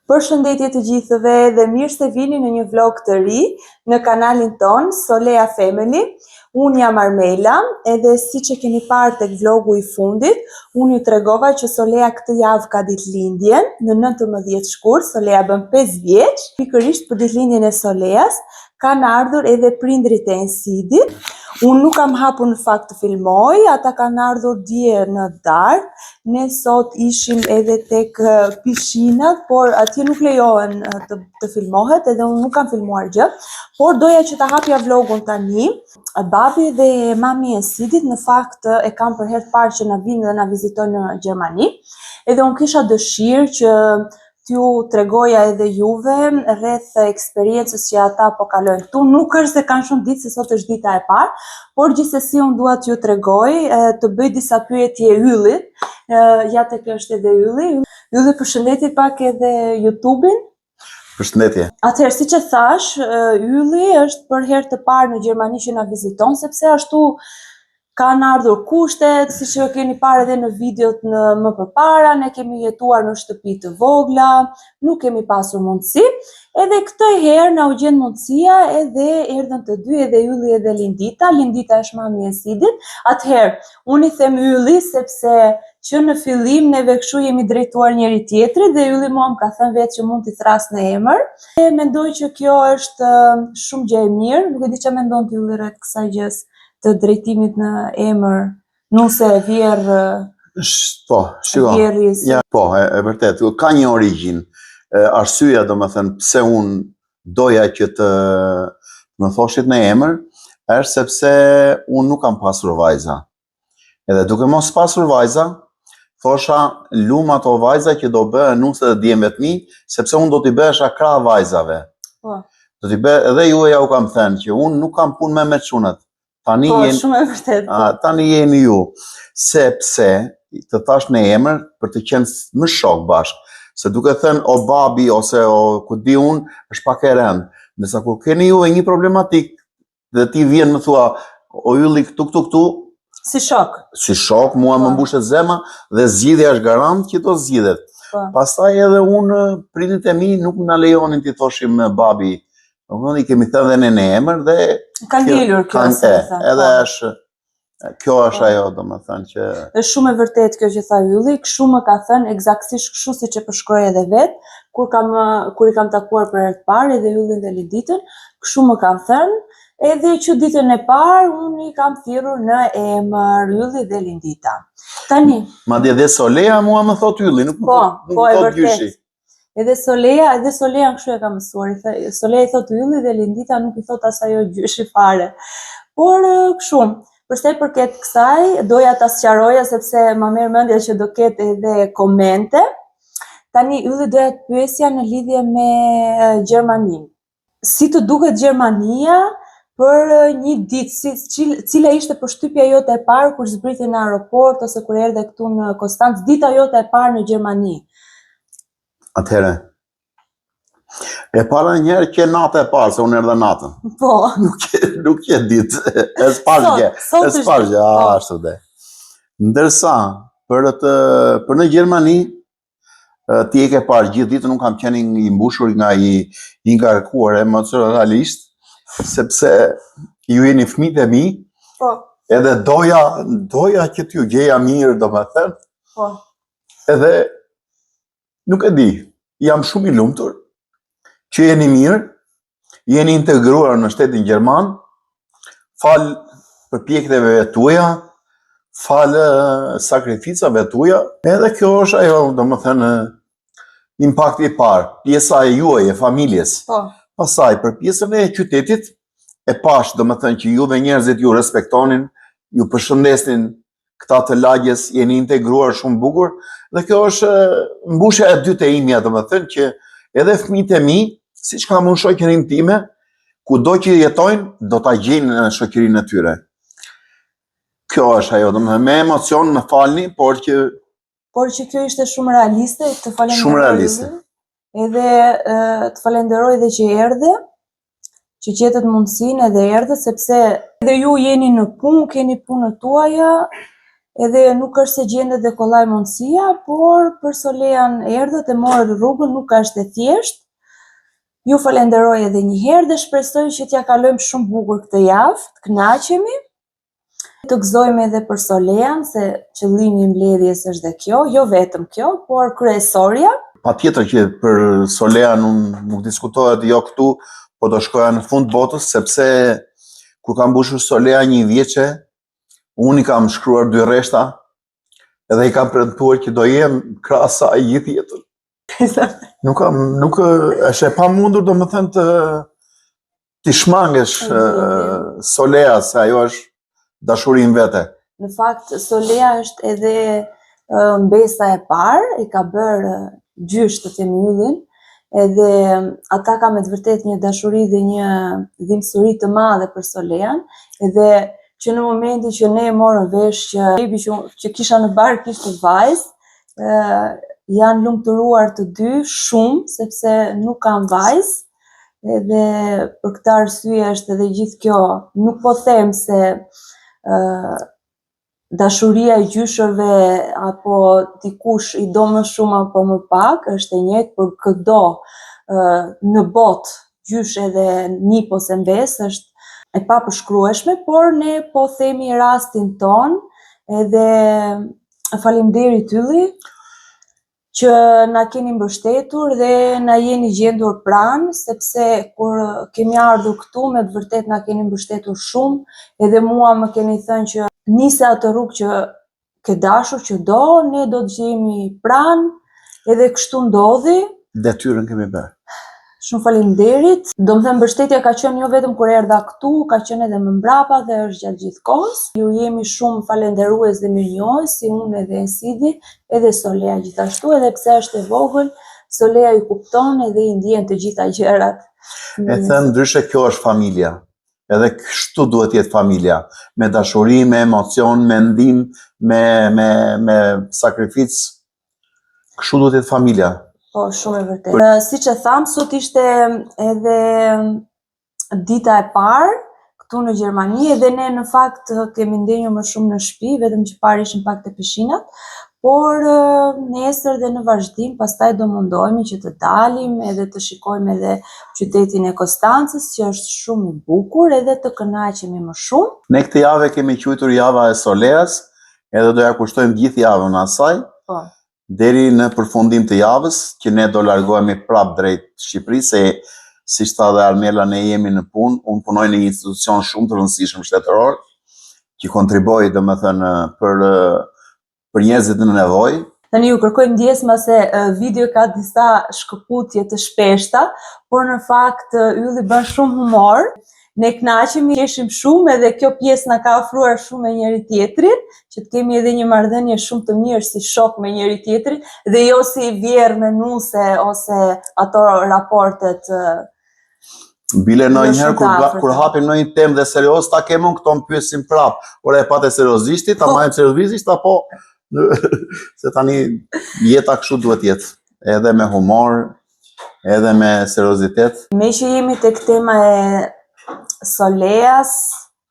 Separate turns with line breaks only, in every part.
Përshëndetje të gjithëve dhe mirë se vini në një vlog të ri në kanalin ton Solea Family. Unë jam Armela edhe siç e keni parë tek vlogu i fundit, unë ju tregova që Solea këtë javë ka ditëlindjen në 19 shkurt, Solea bën 5 vjeç. Pikërisht për ditëlindjen e Soleas kanë ardhur edhe prindrit e Ensidit. Unë nuk kam hapur në fakt të filmoj, ata kanë ardhur dje në darkë. Ne sot ishim edhe tek pishinat, por atje nuk lejohen të filmohet, edhe unë nuk kam filmuar gjë, por doja që ta hapja vlogun tani. Babi dhe mami e Ensidit në fakt e kam për herë të parë që na vinë dhe na vizitojnë në Gjermani, edhe unë kisha dëshirë që t'ju tregoja edhe juve rreth eksperiencës që ata po kalojnë këtu. Nuk është se kanë shumë ditë se sot është dita e parë, por gjithsesi unë dua t'ju tregoj, të bëj disa pyetje yllit. Ja tek është edhe ylli. Ylli, përshëndetje pak edhe YouTube-in.
Përshëndetje.
Atëherë, siç e thash, ylli është për herë të parë në Gjermani që na viziton, sepse ashtu kanë ardhur kushtet, siç e keni parë edhe në videot më përpara, ne kemi jetuar në shtëpi të vogla, nuk kemi pasur mundësi, edhe këtë herë na u gjen mundësia edhe erdhën të dy, edhe Ylli edhe Lindita. Lindita është mami e Ensidit. Atëherë, unë i them Ylli sepse që në fillim neve kështu jemi drejtuar njëri tjetrit dhe Ylli mua më ka thënë vetë që mund t'i thras në emër. E mendoj që kjo është shumë gjë e mirë, nuk e di çfarë mendon ti Ylli rreth kësaj gjës të drejtimit në emër, nuse vjerë.
Po, shiko.
Vjerris.
Ja, po, e vërtet, ka një origjinë. Arsyeja, domethënë, pse unë doja që të më thoshit në emër, është sepse unë nuk kam pasur vajza. Edhe duke mos pasur vajza, thosha lum ato vajza që do bëhen nuse dhe djemvet mi, sepse unë do t'i bëhesha krah vajzave.
Po.
Do t'i bëj, edhe ju ja u kam thënë që unë nuk kam punë me çunat. Tani
po, shumë e vërtet.
Tani jeni ju, sepse të thash në emër për të qenë më shok bashkë. Se duke thënë o babi ose o ku di unë, është pak e rëndë. Nësa kur keni ju e një problematik dhe ti vjen më thua o Ylli këtu,
si shok.
Si shok, mua më mbushet zema dhe zgjidhja është garant që do zgjidhet. Pastaj edhe unë, prindit e mi nuk na lejonin t'i thoshim babi. Nuk i kemi thënë dhe në emër dhe
ka ngelur kjo se
edhe është kjo është ajo domethënë që
është shumë e vërtet kjo që tha Ylli, kështu më ka thënë eksaktësisht kështu siç e përshkroi edhe vet, kur i kam takuar për herë të parë edhe Yllin dhe Linditën, kështu më kanë thënë, edhe që ditën e parë unë i kam thirrur në emër Ylli dhe Lindita. Tani,
madje dhe Solea mua më thot Ylli, nuk më thot Gjyshi.
Edhe Solea kështu e ka mësuar. Solea i thot Ylli dhe Lindita nuk i thot as ajo Gjyshi fare. Por kështu, përsa i përket kësaj, doja ta sqaroja sepse më merr mendja që do ketë edhe komente. Tani Ylli doja të pyesja në lidhje me Gjermaninë. Si të duket Gjermania për një ditë, cila ishte përshtypja jote e parë kur zbriti në aeroport ose kur erdhe këtu në Konstancë, dita jote e parë në Gjermani?
Atëherë, e para njerë që natë e parë, se unë erdhe natën.
Po.
Nuk që ditë, e s'pargje, ashtu dhe. Ndërsa, për në Gjermani, ti e ke parë gjithë ditën, nuk kam qenë i mbushur nga i ngarkuar emocionalisht, sepse ju jeni fëmijët e mi, edhe doja që t'ju gjeja mirë, do me thënë.
Po.
Edhe, nuk e di, jam shumë i lumtur që jeni mirë, jeni integruar në shtetin gjerman, falë përpjekjeve tuaja, falë sakrificave tuaja, edhe kjo është ajo, domethënë, impakti i parë, pjesa e juaj, e familjes. Pastaj për pjesën e qytetit, e pash, domethënë që juve njerëzit ju respektonin, ju përshëndesnin këta të lagjes, jeni integruar shumë bukur, dhe kjo është mbushja e dytë e imja, domethënë që edhe fëmijët e mi, siç kam unë shoqërinë time, kudo që jetojnë, do ta gjejnë në shoqërinë e tyre. Kjo është ajo, domethënë me emocion, më falni, por që
kjo ishte shumë realiste, të falenderoj.
Shumë realiste.
Edhe të falenderoj edhe që erdhe, që gjetët mundësinë edhe erdhe, sepse edhe ju jeni në punë, keni punët tuaja, edhe nuk është se gjendet dhe kollaj mundësia, por për Solean erdhët e morët rrugën, nuk është e thjeshtë. Ju falenderoj edhe një herë dhe shpresoj që t'ja kalojmë shumë bukur këtë javë, të kënaqemi. Të gëzojmë edhe për Solean, se qëllimi i mbledhjes është dhe kjo, jo vetëm kjo, por kryesorja.
Patjetër që për Solean nuk diskutohet jo këtu, po do shkoja në fund botës, sepse kur kam mbushur Solea 1 vjeçe, unë i kam shkruar 2 rreshta, edhe i kam premtuar që do jem krahas saj gjithë jetën. Nuk është e pamundur domethënë ti shmangesh Solea, se ajo është dashurin vete.
Në fakt, Solea është edhe mbesa e parë, i ka bërë gjysh të Temyllin, edhe ata ka me të vërtet një dashuri dhe një dhimbësuri të madhe për Solean, edhe që në momentin që ne morëm vesh që kisha në barkë kishte vajzë, janë lumturuar të dy shumë, sepse nuk kanë vajzë, edhe për këtë arsye është edhe gjithë kjo. Nuk po them se dashuria e gjyshërve apo dikush i do më shumë apo më pak, është e njëjtë për këdo në botë, gjysh edhe nipos e mbesë është e papërshkrueshme, por ne po themi rastin ton, edhe faleminderit ylli që na keni mbështetur dhe na jeni gjendur pranë, sepse kur kemi ardhur këtu, me të vërtet na keni mbështetur shumë, edhe mua më keni thënë që nisi atë rrugë që ke dashur që do, ne do të gjejemi pranë, edhe kështu ndodhi.
Detyrën kemi bërë.
Shumë faleminderit. Domethënë mbështetja ka qenë jo vetëm kur erdha këtu, ka qenë edhe më mbrapa dhe është gjatë gjithë kohës. Ju jemi shumë falenderues dhe mirënjohës, si unë edhe Sidi, edhe Solea gjithashtu, edhe pse është e vogël, Solea ju kupton edhe i ndjen të gjitha gjërat.
E thënë ndryshe, kjo është familja. Edhe kështu duhet jetë familja, me dashuri, me emocion, me ndim, me sakrificë. Kështu duhet jetë familja.
Po, shumë e vërtet. Si që thamë, sot ishte edhe dita e parë këtu në Gjermani, edhe ne në fakt kemi ndenjur më shumë në shtëpi, vetëm që parë ishin pak të peshinat, por nesër dhe në vazhdim, pastaj do mundohemi që të dalim edhe të shikojmë edhe qytetin e Konstancës, që është shumë i bukur, edhe të kënaqemi më shumë.
Ne këtë javë kemi quajtur java e Soleas, edhe do ja kushtojmë gjithë javën asaj.
Po.
Deri në përfundim të javës, që ne do largohemi prap drejt Shqipërisë, se si tha dhe Armela, ne jemi në punë, unë punoj në një institucion shumë të rëndësishëm shtetëror, që kontriboj domethënë për njerëzit në nevojë.
Tani ju kërkoj ndjesma se video ka disa shkëputje të shpeshta, por në fakt ylli bën shumë humor. Ne kënaqemi, qeshim shumë, edhe kjo pjesë na ka ofruar shumë me njëri tjetrin, që të kemi edhe një marrëdhënie shumë të mirë si shok me njëri tjetrin, dhe jo si vjerë menuse ose ato raportet.
Bile ndonjëherë kur hapim ndonjë temë dhe serioz, ta kemi unë këto më pyesim prap. Ora e patë seriozisht, ta marrim seriozisht apo se tani jeta kështu duhet jetë, edhe me humor, edhe me seriozitet.
Me që jemi tek tema e Soleas,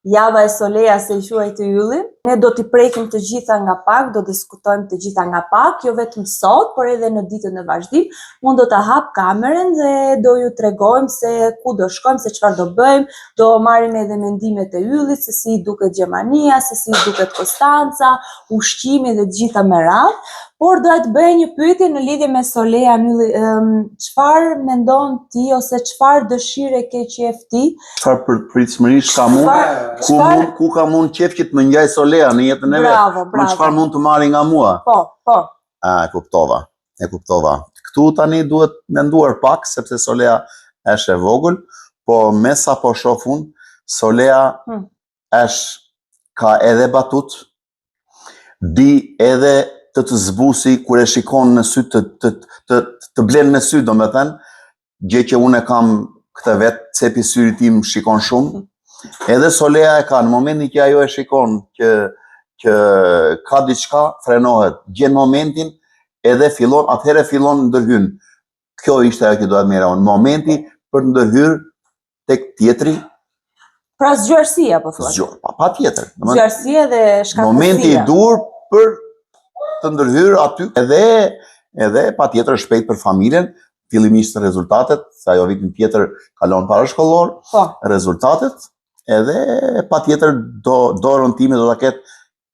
java e Soleas e quajti ylli. Ne do t'i prekim të gjitha nga pak, do diskutojmë të gjitha nga pak, jo vetëm sot, por edhe në ditën e vazhdim. Unë do ta hap kamerën dhe do ju tregojmë se ku do shkojmë, se çfarë do bëjmë, do marrim edhe mendimet e yllit, se si duket Gjermania, se si duket Konstanca, ushqimi dhe të gjitha me radhë. Por doja të bëj një pyetje në lidhje me Solean, ylli, çfarë mendon ti ose çfarë dëshire ke qef ti?
Çfarë pritshmërish kam unë? Ku kam unë qef që të më ngjaj Solea në jetën e vet?
Bravo.
Çfarë mund të marri nga mua?
Po.
E kuptova. Këtu tani duhet menduar pak, sepse Solea është e vogël, po me sa po shoh unë, Solea ka edhe batut, di edhe të zbusi kur e shikon në sy, të blen me sy, domethënë, gjë që unë e kam këtë vetë, cepi syrit tim shikon shumë. Edhe Solea e ka, në momentin që ajo e shikon që ka diçka, frenohet, gjen momentin, edhe atëherë fillon ndërhyn. Kjo ishte ajo që doja të merra unë, momenti për ndërhyr tek tjetri.
Pra zgjuarësia, po thua?
Patjetër.
Zgjuarësia dhe shkatësia.
Momenti i dur për të ndërhyrë aty edhe patjetër shpejt për familjen, fillimisht rezultatet, se ajo vitin tjetër kalon parashkollor, rezultatet, edhe patjetër dorën time do ta ketë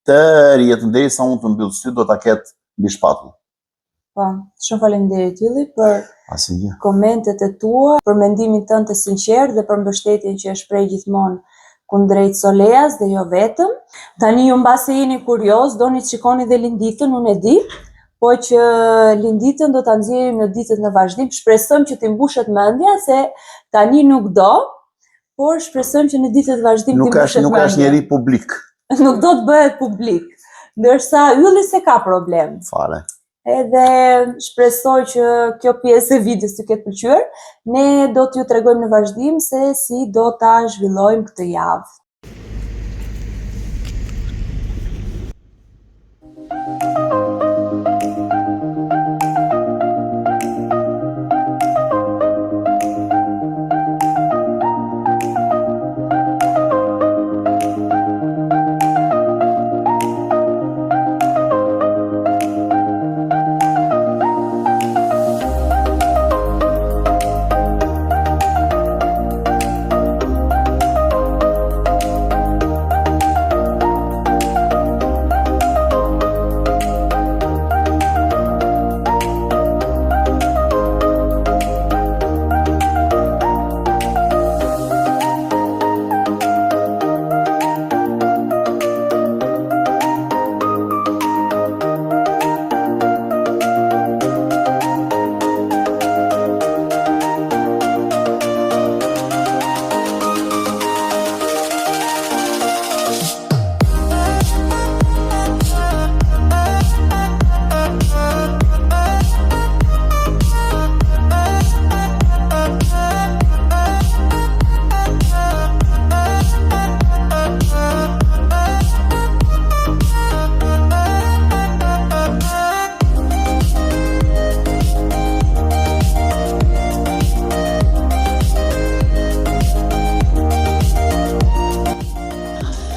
të rjetën derisa unë të mbyll syt do ta ketë mbi shpatull.
Po, shumë faleminderit Ylli për komentet e tua, për mendimin tënd të sinqert dhe për mbështetjen që e shpreh gjithmonë kundrejt Soleas dhe jo vetëm. Tani ju mbasi jeni kurioz, doni të shikoni dhe Linditën, unë e di, po që Linditën do ta nxjerrim në ditët në vazhdim. Shpresojmë që t'i mbushet mendja se tani nuk do, por shpresojmë që në ditët të vazhdim t'i mbushet mendja.
Nuk është njeri publik.
Nuk do të bëhet publik. Ndërsa Ylli se ka problem.
Fare.
Edhe shpresoj që kjo pjesë e videos të ketë pëlqyer. Ne do t'ju tregojmë në vazhdim se si do ta zhvillojmë këtë javë.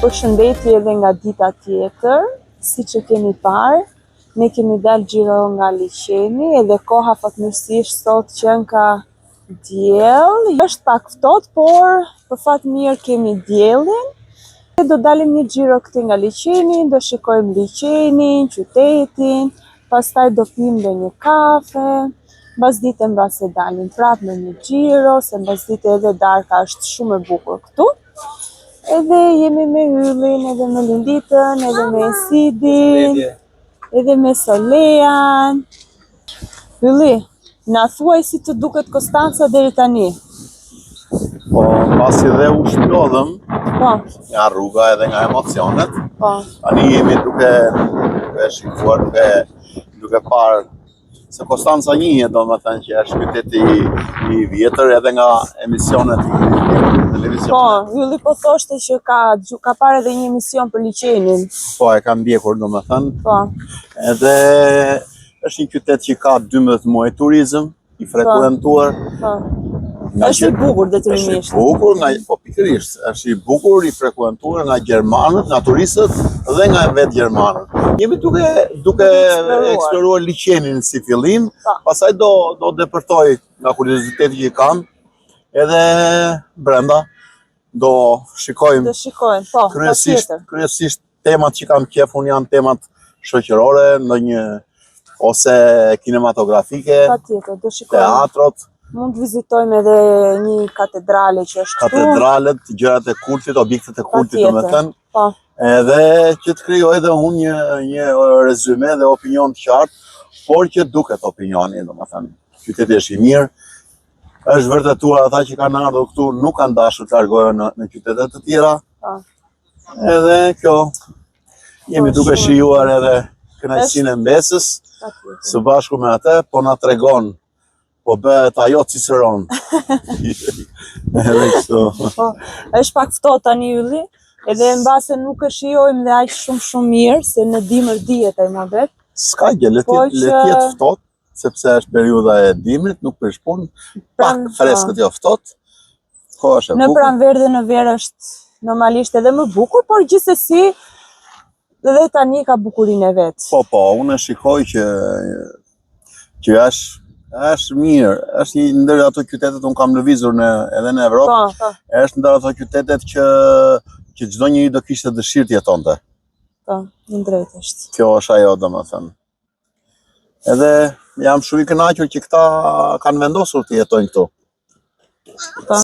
Përshëndetje edhe nga dita tjetër, siç e keni parë, ne kemi dalë xhiro nga liçeni edhe koha fatmirësisht sot qenë ka diell. Është pak ftohtë, por për fat mirë kemi diellin. Do dalim një xhiro këtej nga liçeni, do shikojmë liçenin, qytetin, pastaj do pim dhe një kafe. Mbasdite mbase dalim prapë në një xhiro, se mbasdite edhe darka është shumë e bukur këtu. Edhe jemi me Yllin, edhe me Linditën, edhe me Sidin, edhe me Solean. Ylli, na thuaj si të duket Konstanca deri tani.
Po, pasi dhe u shplodhëm nga rruga edhe nga emocionet, tani jemi duke shikuar, duke parë se Konstanca njihet, domethënë që është qyteti i vjetër edhe nga emisionet televizion.
Po, Ylli po thoshte që ka parë edhe një emision për liçenin.
Po, e kam ndjekur domethënë.
Po.
Edhe është një qytet që ka 12 muaj turizëm i frekuentuar.
Po. Është i bukur detyrimisht.
Është i bukur po pikërisht, është i bukur i frekuentuar nga gjermanët, nga turistët dhe nga vetë gjermanët. Jemi duke eksploruar liçenin si fillim, pastaj do depërtoj nga kurioziteti që kam, edhe brenda do shikojmë.
Do shikojmë, po, patjetër.
Kryesisht temat që kam qef unë janë temat shoqërore, ndonjë ose kinematografike,
patjetër, do shikojmë.
Teatrot.
Mund të vizitojmë edhe një katedrale që është këtu.
Katedralet, gjërat e kultit, objektet e kultit, domethënë.
Po.
Edhe që të krijoj edhe unë një rezume dhe opinion të qartë, por që duket opinioni, domethënë. Qyteti është i mirë. Është vërtetuar ata që kanë ardhur këtu nuk kanë dashur të largohen në qytete të tjera. Po. Edhe kjo jemi duke shijuar edhe kënaqësinë e mbesës, së bashku me atë, po na tregon po bëhet ajo Ciceron. Edhe kështu.
Po, është pak ftohtë tani Ylli, edhe mbase nuk e shijojmë dhe aq shumë mirë, se në dimër dihet ai modet.
S'ka gjë, le të jetë ftohtë, sepse është periudha e dimrit, nuk prish punë, pak freskët jo ftohtë. Ko është e bukur.
Në pranverë dhe në verë është normalisht edhe më bukur, por gjithsesi Dhe tani ka bukurinë e vet.
Po, unë shikoj që është mirë, është një ndër ato qytetet, unë kam lëvizur edhe në Evropë, është ndër ato qytetet që çdo njeri do kishte dëshirë të jetonte.
Po, në drejtë është.
Kjo është ajo, domethënë. Edhe jam shumë i kënaqur që këta kanë vendosur të jetojnë këtu.
Po.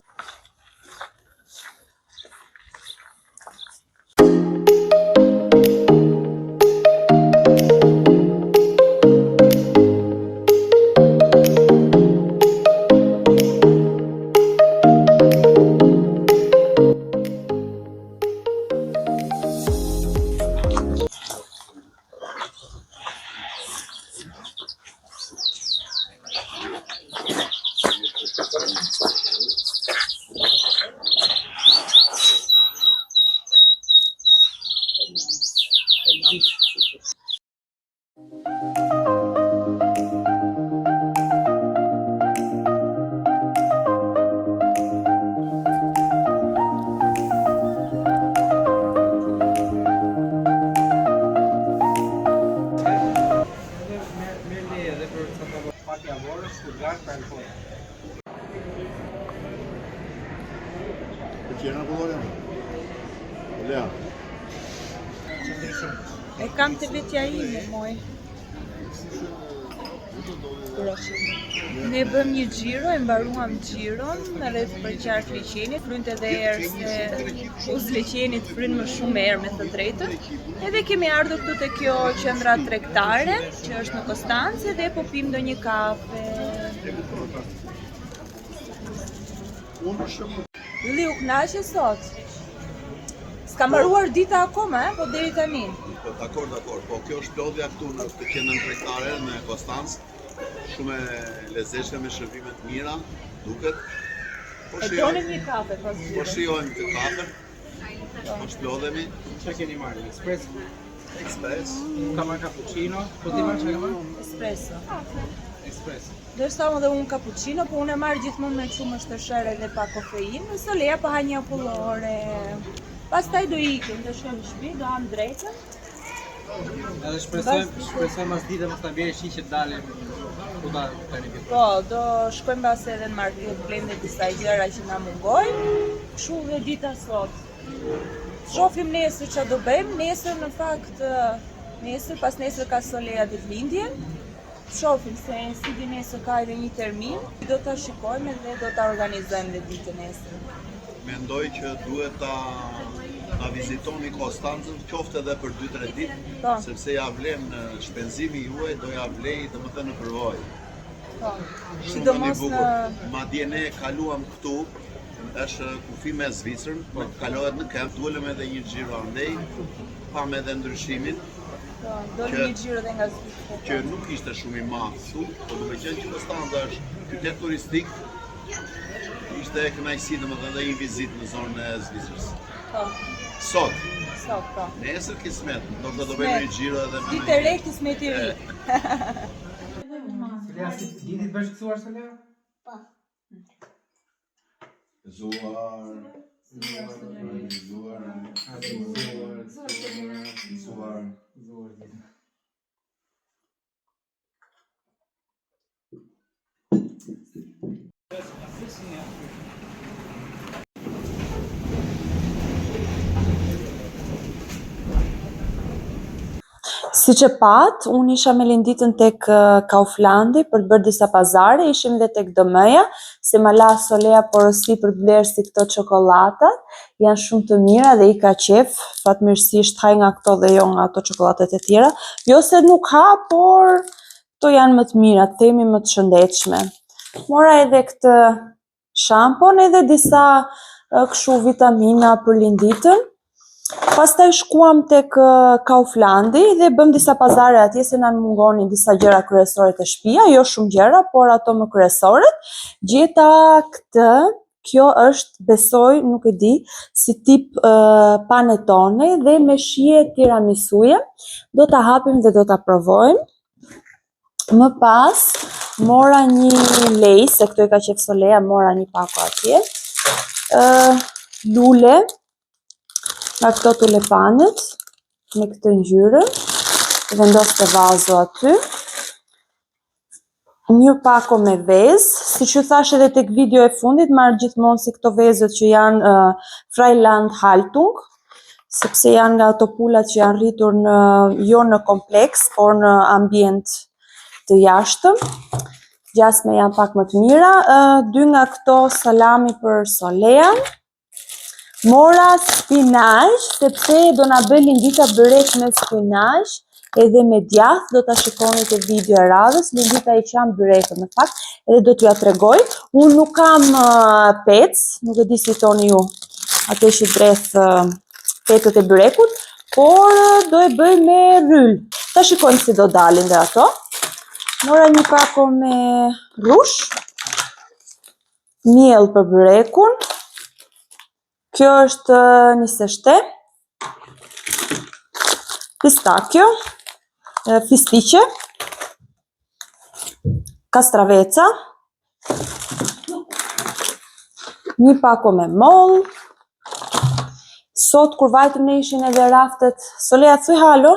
E kam të vetja ime, moj. Ne bëm një xhiro, e mbaruam xhiron rreth për qark liçenit, frynt edhe erë se uz liçenit fryn më shumë erë me të drejtën. Edhe kemi ardhur këtu te kjo qendra tregtare, që është në Konstancë, dhe po pim ndonjë kafe. Li u knaqe sot? S'ka mbaruar dita akoma, po deri tani.
Po, dakor, po kjo është lodhja këtu në këtë qendrën tregtare në Konstancë. Shumë e lezetshme me shërbime të mira, duket.
E donim një kafe pas xhirit.
Po shijojmë të kafe. Po shplodhemi.
Çfarë keni marrë? Espresso?
Espresso.
Ka marrë cappuccino? Po ti marrë çfarë ka marrë?
Espresso.
Espresso.
Dërsa edhe unë cappuccino, po unë e marrë gjithmonë me shumë shtëshere dhe pa kofeinë, nëse Leja pa ha një ampullore. Pastaj do ikim, do shkojmë në shtëpi, do ham drekën.
Edhe shpresoj mas dite mos ta bjerë shi që dalim ku ta tani këtu.
Po, do shkojmë pas edhe në market, blende disa gjëra që na mungojnë. Kështu dhe dita sot. Shohim nesër ç'a do bëjmë. Nesër në fakt pas nesër ka Soleja ditëlindje. Shohim se si di nesër ka edhe një termin. Do ta shikojmë dhe do ta organizojmë dhe ditën nesër.
Mendoj që duhet ta vizitoni Konstancën, qoftë edhe për 2-3 ditë, sepse ja vlen shpenzimi juaj, do ja vlej domethënë në përvojë.
Po.
Sidomos madje ne kaluam këtu, është kufi me Zvicrën, kalohet në Kemp, dolëm edhe një xhiro andej, pam edhe ndryshimin.
Po, dolëm një xhiro edhe nga Zvicra.
Që nuk ishte shumë i madh këtu, por duke qenë që Konstanca është qytet turistik, ishte kënaqësi domethënë edhe një vizitë në zonën e Zvicrës.
Po.
Sot,
po.
Nesër kismet, do bëjmë një xhiro edhe me
ditë e re kismet i ri.
Lea, si dini të bashkësuar se Lea?
Po.
Zuar.
Si që pat, unë isha me Linditën tek Kauflandi për të bërë disa pazare, ishim dhe tek DM-ja, se ma la Soleja porosi për të blerë si këto çokollatat, janë shumë të mira dhe i ka qef, fatmirësisht haj nga këto dhe jo nga ato çokollatet e tjera, jo se nuk ha, por to janë më të mira, themi më të shëndetshme. Mora edhe këtë shampon edhe disa kështu vitamina për Linditën. Pastaj shkuam tek Kauflandi dhe bëm disa pazare atje se na mungonin disa gjëra kryesore të shtëpia, jo shumë gjëra, por ato më kryesorët. Gjeta këtë, kjo është, besoj, nuk e di, si tip panetone dhe me shije tiramisuje. Do ta hapim dhe do ta provojmë. Më pas, mora një lej, se këto i ka qef Soleja, mora një pako atje. Lule, nga këto tulipanët, me këtë ngjyrë. Vendos të vazo aty. Një pako me vezë, si që thash edhe tek video e fundit, marrë gjithmonë si këto vezët që janë Freiland Haltung, sepse janë nga ato pulat që janë rritur jo në kompleks, por në ambient të jashtëm. Gjasme janë pak më të mira. 2 nga këto salami për solean. Mora spinaq, sepse do na bëj Lindita byrek me spinaq, edhe me djath, do ta shikoni te video e radhës. Lindita i qan byrekët në fakt, edhe do t'ju tregoj. Unë nuk kam pec, nuk e di si toni ju, atë që dreth pecët e byrekut, por do e bëj me ryll. Ta shikojmë si do dalin dhe ato. Mora një pako me rush, miell për byrekun. Kjo është një seshte, pistachio, fistiqe, kastraveca, një pako me moll. Sot kur vajtëm ne ishin edhe raftet, Solea thuj halo?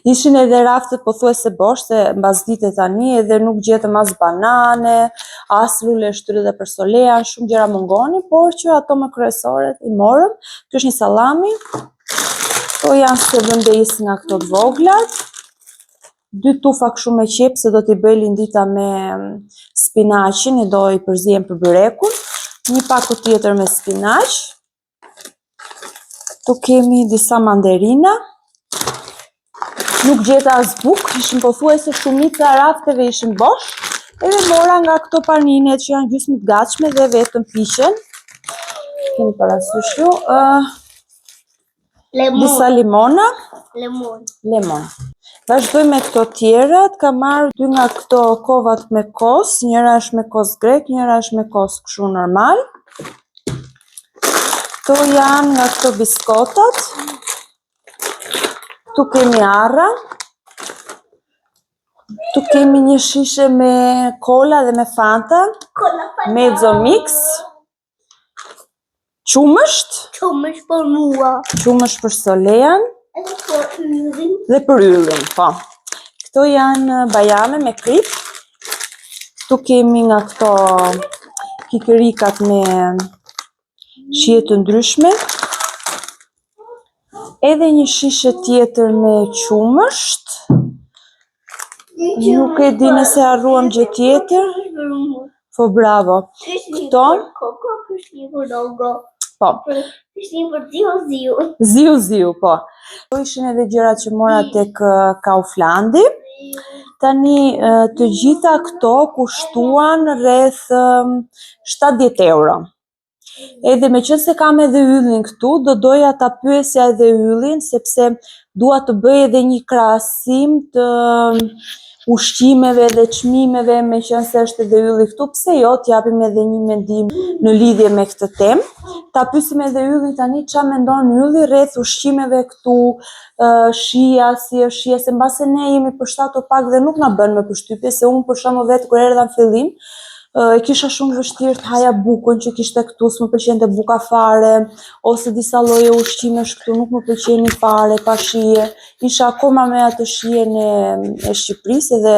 Ishin edhe raftet pothuajse bosh, se mbas dite tani edhe nuk gjetëm as banane, as lule shtyre dhe për Solean, shumë gjëra mungoni, por që ato më kryesoret i morëm. Kjo është një sallami. Këto janë se vëndejës nga këto të voglat. 2 tufa kështu me qep, se do t'i bëj Lindita me spinaqin, e do i përzijem për byrekun. Një pako tjetër me spinaq. Tu kemi disa mandarina. Nuk gjeta as buk, ishin pothuajse shumica rafteve ishin bosh. Edhe mora nga këto paninet që janë gjysmë të gatshme dhe vetëm piqen. Kemi parasysh ju. Disa limona. Lemon. Vazhdoj me këto tjerat. Kam marrë 2 nga këto kovat me kos. Njëra është me kos grek, njëra është me kos kështu normal. Këto janë nga këto biskotat. Tu kemi arra. Tu kemi një shishe me kola dhe me Fanta. Mezzo mix. Qumësht.
Qumësht për mua.
Qumësht për Solean.
Edhe për yllin.
Dhe për yllin, po. Këto janë bajame me krip. Tu kemi nga këto kikirikat me shije të ndryshme. Edhe një shishe tjetër me qumësht. Nuk e di nëse harruam gjë tjetër. Po bravo. Këto?
Kështë një për logo.
Po.
Kështë një për ziu.
Ziu, po. Po ishin edhe gjërat që mora tek Kauflandi. Tani të gjitha këto kushtuan rreth 70 euro. Edhe me qëse kam edhe yllin këtu, do doja ta pyesja edhe yllin, sepse dua të bëj edhe një krahasim të ushqimeve dhe çmimeve, me qenë se është edhe ylli këtu, pse jo, t'japim edhe një mendim në lidhje me këtë temë. Ta pyesim edhe yllin tani çfarë mendon ylli rreth ushqimeve këtu, shija, si është shija, se mbase ne jemi përshtatur pak dhe nuk na bën me përshtypje, se unë për shembull vetë kur erdha në fillim, e kisha shumë vështirë të haja bukën që kishte këtu, s'më pëlqente buka fare, ose disa lloje ushqimesh këtu nuk më pëlqenin fare, pa shije. Isha akoma me atë shijen e Shqipërisë dhe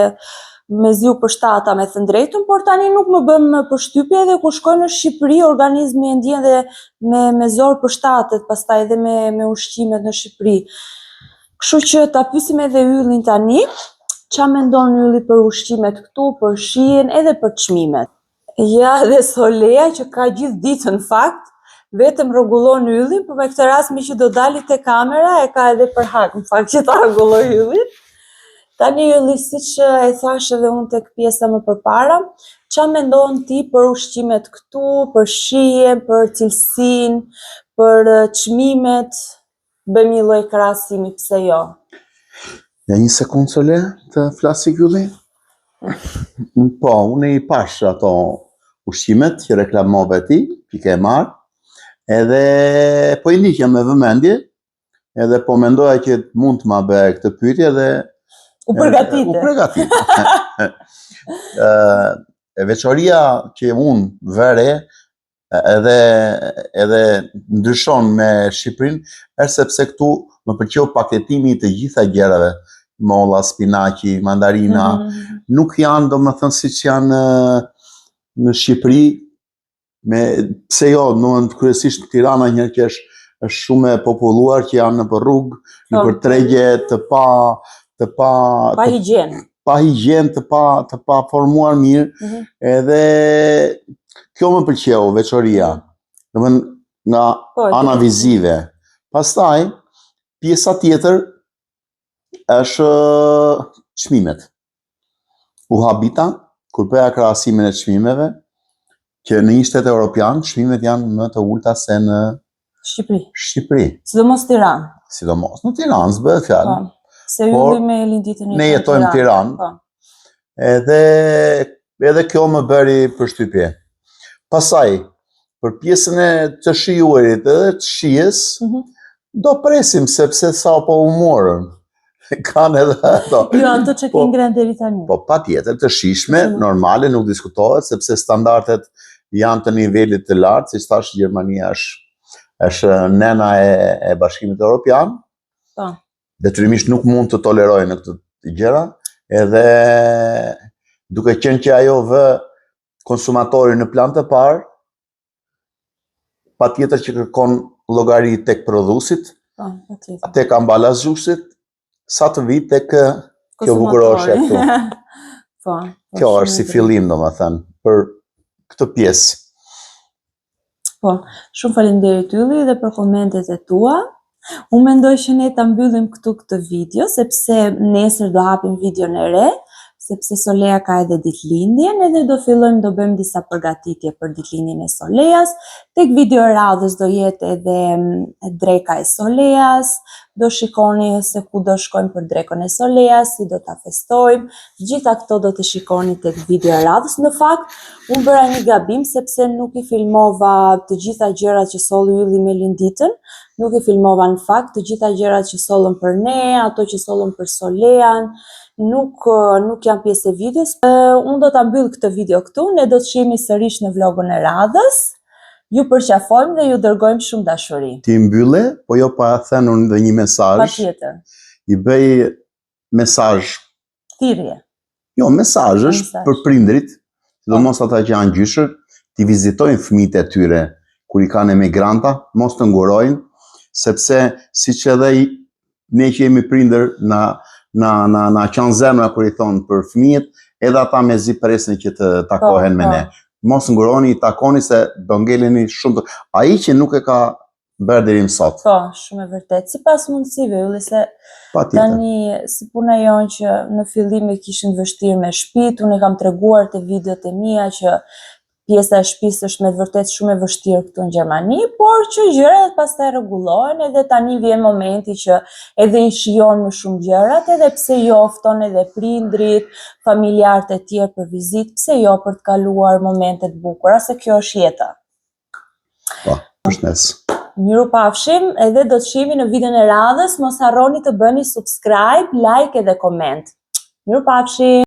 mezi u përshtata me thënë drejtën, por tani nuk më bën më përshtypje dhe kur shkoj në Shqipëri organizmi e ndjen dhe me zor përshtatet pastaj edhe me ushqimet në Shqipëri. Kështu që ta pyesim edhe yllin tani. Qa mendon ylli për ushqimet këtu, për shijen edhe për çmimet? Ja, dhe Solea që ka gjithë ditën në fakt, vetëm rregullon yllin, por me këtë rast mi që do dali te kamera e ka edhe për hak, në fakt që ta rregulloj yllin. Tani ylli, siç e thash edhe unë tek pjesa më përpara, qa mendon ti për ushqimet këtu, për shijen, për cilësinë, për çmimet? Bëjmë një lloj krahasimi, pse jo?
Ja një sekundë Sole, të flasi ylli. Po, unë i pash ato ushqimet që reklamove ti, që ke marrë, edhe po i ndiqja me vëmendje, edhe po mendoja që mund të ma bëj këtë pyetje dhe
U përgatite.
E veçoria që unë vere edhe ndryshon me Shqipërinë, është sepse këtu më pëlqeu paketimi i të gjitha gjërave, molla, spinaqi, mandarina, nuk janë domethënë siç janë në Shqipëri, pse jo, kryesisht Tirana një që është shumë e populluar, që janë nëpër rrugë, nëpër tregje të pa
higjenë.
Pa higjenë, të pa formuar mirë, edhe kjo më pëlqeu, veçoria, domethënë nga ana vizive. Pastaj, pjesa tjetër është çmimet. U habita kur bëja krahasimin e çmimeve, që në një shtet evropian çmimet janë më të ulta se në Shqipëri.
Sidomos Tiranë.
Sidomos në Tiranë, s'bëhet fjalë.
Se ylli me linditën
ne jetojmë në Tiranë. Edhe kjo më bëri përshtypje. Pastaj, për pjesën e të shijuarit edhe të shijes, do presim sepse sa po u morën. Kanë edhe ato.
Jo, ato që ke ngrenë deri tani.
Po patjetër, të shishme, normale, nuk diskutohet, sepse standardet janë të nivelit të lartë, siç thash, Gjermania është nena e Bashkimit Evropian. Detyrimisht nuk mund të tolerojë në këtë gjëra, edhe duke qenë që ajo vë konsumatorin në plan të parë, patjetër që kërkon llogari tek prodhuesit, tek ambalazhuesit, sa të vit tek kjo bukuroshe këtu. Kjo është si fillim, domethënë, për këtë pjesë.
Po, shumë faleminderit Ylli dhe për komentet e tua. Unë mendoj që ne ta mbyllim këtu këtë video, sepse nesër do hapim videon e re, sepse Solea ka edhe ditëlindjen, edhe do bëjmë disa përgatitje për ditëlindjen e Soleas. Tek video e radhës do jetë edhe dreka e Soleas, do shikoni se ku do shkojmë për drekën e Soleas, si do ta festojmë. Gjitha këto do të shikoni tek video e radhës. Në fakt, unë bëra një gabim sepse nuk i filmova të gjitha gjërat që solli Ylli me linditën, nuk i filmova në fakt të gjitha gjërat që sollën për ne, ato që sollën për Solean, nuk janë pjesë e videos. Unë do ta mbyll këtë video këtu, ne do të shihemi sërish në vlogun e radhës. Ju përqafojmë dhe ju dërgojmë shumë dashuri.
Ti mbylle, po jo pa thënë unë dhe një mesazh.
Patjetër.
I bëj mesazh.
Thirrje.
Jo, mesazhesh për prindrit, sidomos ata që janë gjyshër, ti vizitojnë fëmijët e tyre kur i kanë emigranta, mos të ngurojnë, sepse siç edhe ne që jemi prindër na kanë zemra kur i thonë për fëmijët, edhe ata mezi presin që të takohen me ne. Mos nguroni, i takoni se do ngeleni shumë të... Ai që nuk e ka bërë deri më sot.
Po, shumë e vërtet. Sipas mundësive, Ylli, se tani si puna jonë që në fillim e kishin vështirë me shtëpitë, unë kam treguar te videot e mia që pjesa e shtëpisë është me të vërtet shumë e vështirë këtu në Gjermani, por që gjërat pastaj rregullohen, edhe tani vjen momenti që edhe i shijon më shumë gjërat, edhe pse jo fton edhe prindrit, familjarët e tjerë për vizitë, pse jo për të kaluar momente të bukura, se kjo është jeta.
Po, përshëndes.
Mirupafshim, edhe do të shihemi në videon e radhës, mos harroni të bëni subscribe, like edhe koment. Mirupafshim.